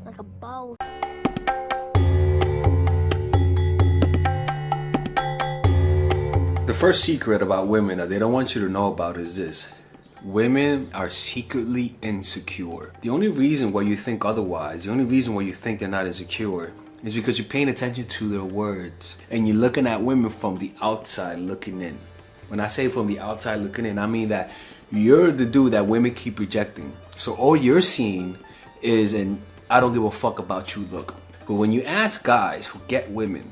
like a boss. The first secret about women that they don't want you to know about is this. Women are secretly insecure. The only reason why you think otherwise, the only reason why you think they're not insecure is because you're paying attention to their words and you're looking at women from the outside looking in. When I say from the outside looking in, I mean that you're the dude that women keep rejecting. So all you're seeing is an I don't give a fuck about you look. But when you ask guys who get women,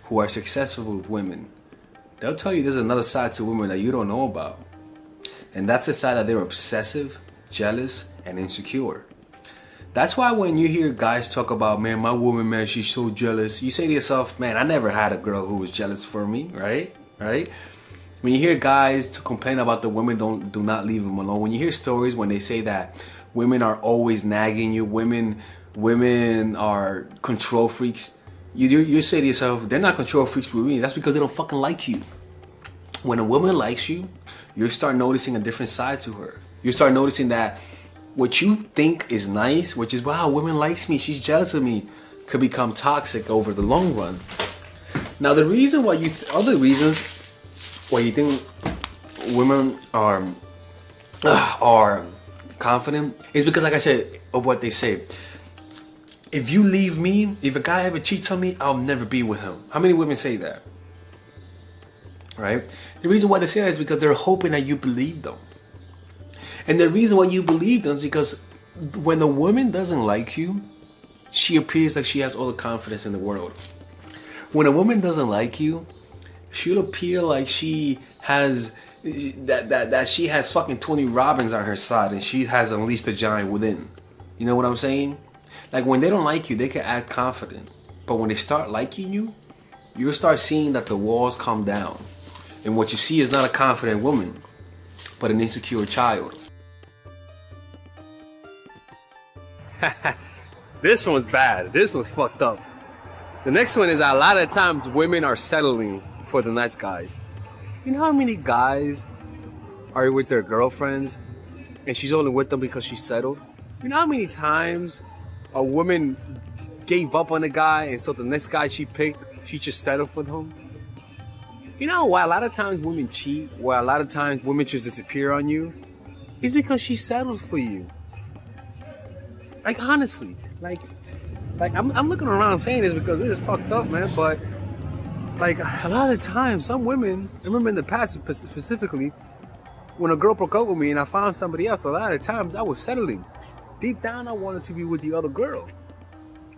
who are successful with women, they'll tell you there's another side to women that you don't know about. And that's the side that they're obsessive, jealous, and insecure. That's why when you hear guys talk about, man, my woman, man, she's so jealous, you say to yourself, man, I never had a girl who was jealous for me, right? When you hear guys to complain about the women, do not leave them alone. When you hear stories when they say that women are always nagging you, women are control freaks, you say to yourself, they're not control freaks with me. That's because they don't fucking like you. When a woman likes you, you start noticing a different side to her. You start noticing that what you think is nice, which is, wow, woman likes me, she's jealous of me, could become toxic over the long run. Now, the reason why other reasons why you think women are confident is because, like I said, of what they say. If you leave me, if a guy ever cheats on me, I'll never be with him. How many women say that? Right? The reason why they say that is because they're hoping that you believe them. And the reason why you believe them is because when a woman doesn't like you, she appears like she has all the confidence in the world. When a woman doesn't like you, she'll appear like she has that she has fucking Tony Robbins on her side and she has unleashed the giant within. You know what I'm saying? Like when they don't like you, they can act confident. But when they start liking you, you'll start seeing that the walls come down. And what you see is not a confident woman, but an insecure child. This one's bad. This one's fucked up. The next one is a lot of times women are settling for the nice guys. You know how many guys are with their girlfriends and she's only with them because she's settled? You know how many times a woman gave up on a guy and so the next guy she picked, she just settled for him? You know why a lot of times women cheat, why a lot of times women just disappear on you? It's because she settled for you. Like honestly, like I'm looking around saying this because this is fucked up, man, but like a lot of the times, some women, I remember in the past specifically, when a girl broke up with me and I found somebody else, a lot of times I was settling. Deep down, I wanted to be with the other girl.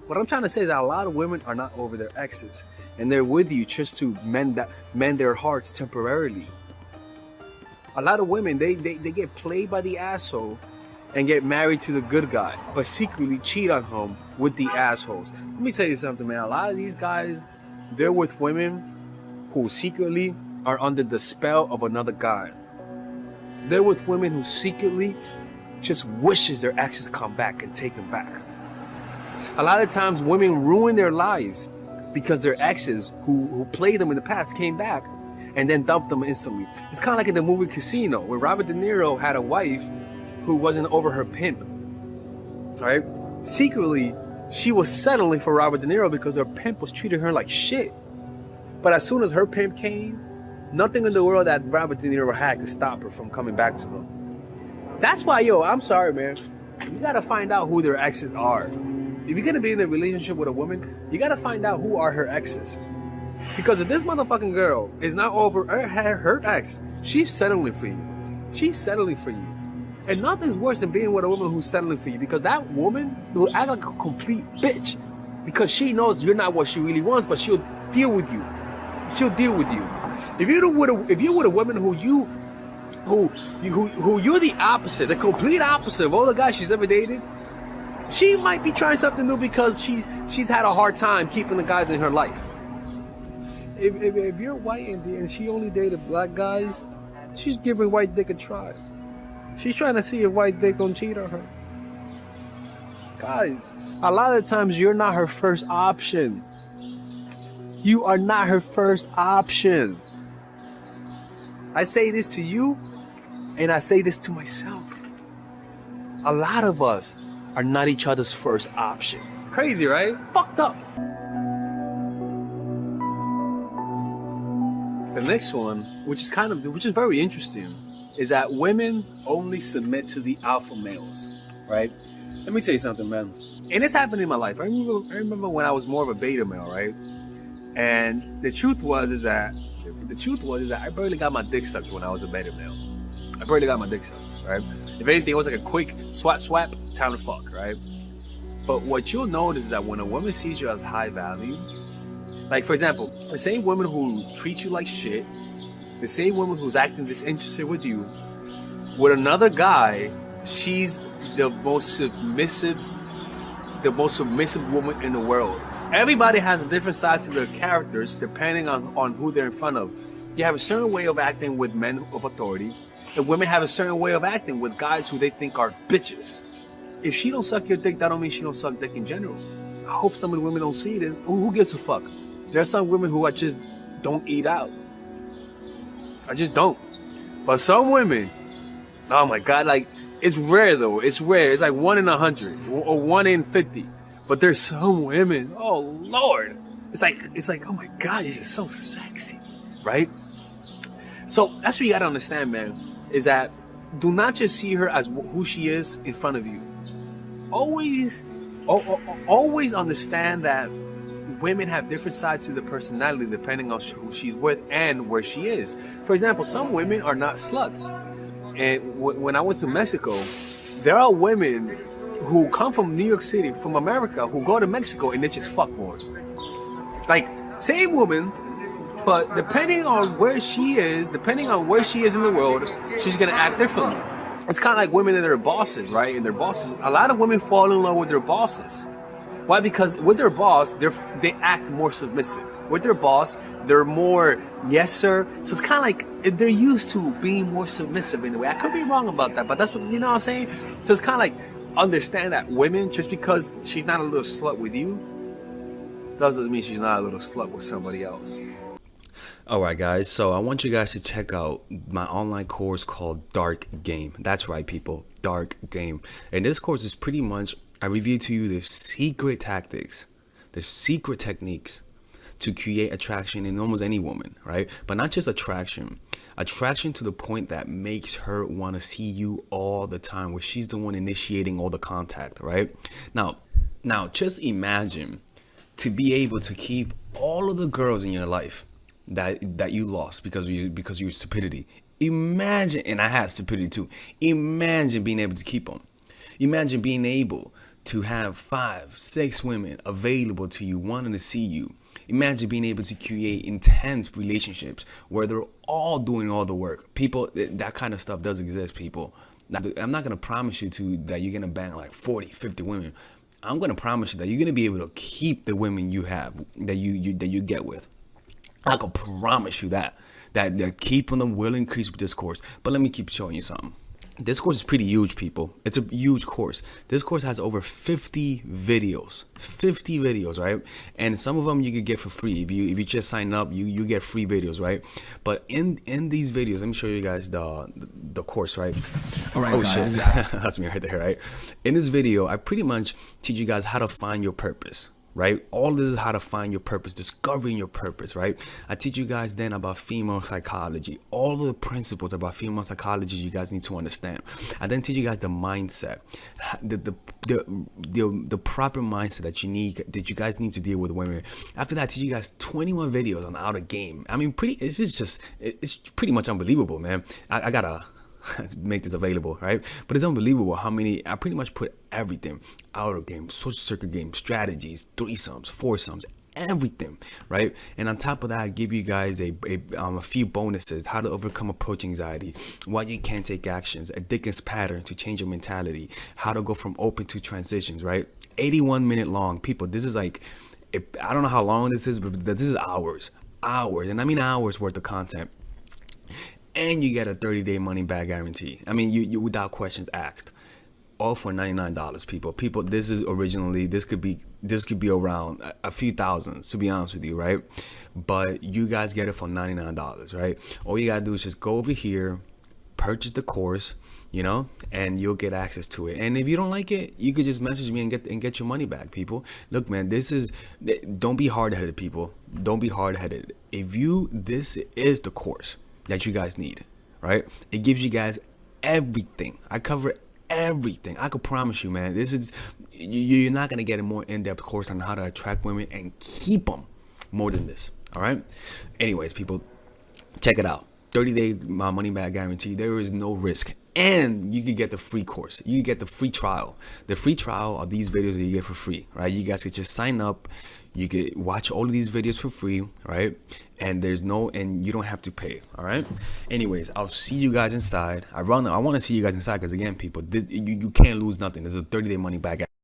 What I'm trying to say is that a lot of women are not over their exes, and they're with you just to mend their hearts temporarily. A lot of women, they get played by the asshole and get married to the good guy, but secretly cheat on him with the assholes. Let me tell you something, man. A lot of these guys, they're with women who secretly are under the spell of another guy. They're with women who secretly just wishes their exes come back and take them back. A lot of times women ruin their lives because their exes who played them in the past came back and then dumped them instantly. It's kind of like in the movie Casino, where Robert De Niro had a wife who wasn't over her pimp. All right? Secretly, she was settling for Robert De Niro because her pimp was treating her like shit. But as soon as her pimp came, nothing in the world that Robert De Niro had could stop her from coming back to him. That's why, I'm sorry, man. You gotta find out who their exes are. If you're gonna be in a relationship with a woman, you gotta find out who are her exes. Because if this motherfucking girl is not over her ex, she's settling for you. She's settling for you. And nothing's worse than being with a woman who's settling for you, because that woman will act like a complete bitch because she knows you're not what she really wants, but she'll deal with you. She'll deal with you. If you're with a woman who you're the opposite, the complete opposite of all the guys she's ever dated, she might be trying something new because she's had a hard time keeping the guys in her life. If you're white and she only dated black guys, she's giving white dick a try. She's trying to see if white dick don't cheat on her. Guys, a lot of times you're not her first option. You are not her first option. I say this to you, and I say this to myself. A lot of us are not each other's first options. Crazy, right? Fucked up. The next one, which is very interesting, is that women only submit to the alpha males, right? Let me tell you something, man. And this happened in my life. I remember when I was more of a beta male, right? And the truth was that I barely got my dick sucked when I was a beta male. I barely got my dick sucked, right? If anything, it was like a quick swap, time to fuck, right? But what you'll notice is that when a woman sees you as high value, like for example, the same woman who treats you like shit, the same woman who's acting disinterested with you, with another guy, she's the most submissive woman in the world. Everybody has a different side to their characters depending on who they're in front of. You have a certain way of acting with men of authority, and women have a certain way of acting with guys who they think are bitches. If she don't suck your dick, that don't mean she don't suck dick in general. I hope some of the women don't see this. Who gives a fuck? There are some women who I just don't eat out. I just don't. But some women, oh my God, like, it's rare though. It's rare. It's like 1 in 100 or 1 in 50. But there's some women, oh Lord. It's like, oh my God, you're just so sexy, right? So that's what you gotta understand, man, is that do not just see her as who she is in front of you. Always understand that women have different sides to their personality depending on who she's with and where she is. For example, some women are not sluts. And when I went to Mexico, there are women who come from New York City, from America, who go to Mexico and they just fuck more. Like, same woman, but depending on where she is in the world, she's gonna act differently. It's kind of like women and their bosses, right? And their bosses, a lot of women fall in love with their bosses. Why? Because with their boss, they act more submissive. With their boss, they're more yes sir. So it's kind of like they're used to being more submissive in a way. I could be wrong about that, but that's what, you know what I'm saying? So it's kind of like, understand that women, just because she's not a little slut with you, doesn't mean she's not a little slut with somebody else. Alright guys, so I want you guys to check out my online course called Dark Game. That's right people, Dark Game. And this course is pretty much, I review to you the secret tactics, the secret techniques to create attraction in almost any woman, right? But not just attraction to the point that makes her want to see you all the time, where she's the one initiating all the contact, right? Now just imagine to be able to keep all of the girls in your life that you lost because of your stupidity. Imagine, and I had stupidity too. Imagine being able to keep them. Imagine being able to have 5, 6 women available to you, wanting to see you. Imagine being able to create intense relationships where they're all doing all the work. People, that kind of stuff does exist, people. I'm not going to promise you that you're going to bang like 40, 50 women. I'm going to promise you that you're going to be able to keep the women you have, that you get with. I can promise you that keeping them will increase with this course. But let me keep showing you something. This course is pretty huge, people. It's a huge course. This course has over 50 videos, right? And some of them you could get for free. If you just sign up, you get free videos, right? But in these videos, let me show you guys the course, right? All right, guys. Shit. That's me right there, right? In this video, I pretty much teach you guys how to find your purpose. Right? All this is how to find your purpose, discovering your purpose, right? I teach you guys then about female psychology, all of the principles about female psychology you guys need to understand. I then teach you guys the mindset, the proper mindset that you guys need to deal with women. After that, I teach you guys 21 videos on how to game. I mean, it's pretty much unbelievable, man. I gotta make this available, right? But it's unbelievable how many, I pretty much put everything, outer game, social circuit game, strategies, threesomes, foursomes, everything, right? And on top of that, I give you guys a few bonuses: how to overcome approach anxiety, why you can't take actions, a Dickens pattern to change your mentality, how to go from open to transitions, right? 81 minute long, people. This is like, I don't know how long this is, but this is hours, and I mean hours worth of content. And you get a 30-day money back guarantee. I mean, you without questions asked. All for $99, people. People, this could be around a few thousands, to be honest with you, right? But you guys get it for $99, right? All you gotta do is just go over here, purchase the course, you know, and you'll get access to it. And if you don't like it, you could just message me and get your money back, people. Look, man, don't be hard-headed, people. Don't be hard-headed. This is the course that you guys need, right? It gives you guys everything. I cover everything. I could promise you, man, you're not gonna get a more in-depth course on how to attract women and keep them more than this. All right. Anyways, people, check it out. 30-day money back guarantee. There is no risk, and you could get the free course. You get the free trial. The free trial are these videos that you get for free, right? You guys could just sign up. You could watch all of these videos for free, right? And you don't have to pay. All right. Anyways, I'll see you guys inside. I want to see you guys inside because, again, people, you can't lose nothing. There's a 30-day money back